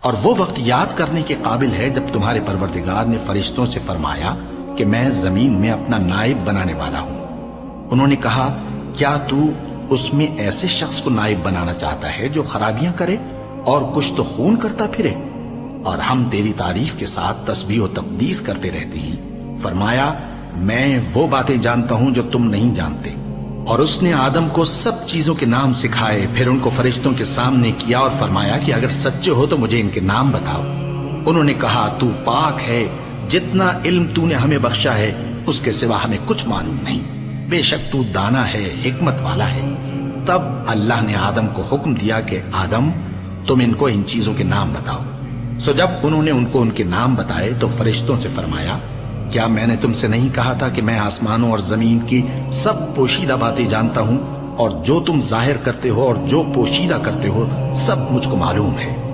اور وہ وقت یاد کرنے کے قابل ہے جب تمہارے پروردگار نے فرشتوں سے فرمایا کہ میں زمین میں اپنا نائب بنانے والا ہوں۔ انہوں نے کہا کیا تو اس میں ایسے شخص کو نائب بنانا چاہتا ہے جو خرابیاں کرے اور کچھ تو خون کرتا پھرے؟ اور ہم تیری تعریف کے ساتھ تسبیح و تقدیس کرتے رہتے ہیں۔ فرمایا میں وہ باتیں جانتا ہوں جو تم نہیں جانتے۔ اور اس نے آدم کو سب چیزوں کے نام سکھائے، پھر ان کو فرشتوں کے سامنے کیا اور فرمایا کہ اگر سچے ہو تو مجھے ان کے نام بتاؤ۔ انہوں نے کہا تو پاک ہے، جتنا علم تو نے ہمیں بخشا ہے اس کے سوا ہمیں کچھ معلوم نہیں، بے شک تو دانا ہے، حکمت والا ہے۔ تب اللہ نے آدم کو حکم دیا کہ آدم تم ان کو ان چیزوں کے نام بتاؤ۔ سو جب انہوں نے ان کو ان کے نام بتائے تو فرشتوں سے فرمایا کیا میں نے تم سے نہیں کہا تھا کہ میں آسمانوں اور زمین کی سب پوشیدہ باتیں جانتا ہوں، اور جو تم ظاہر کرتے ہو اور جو پوشیدہ کرتے ہو سب مجھ کو معلوم ہے۔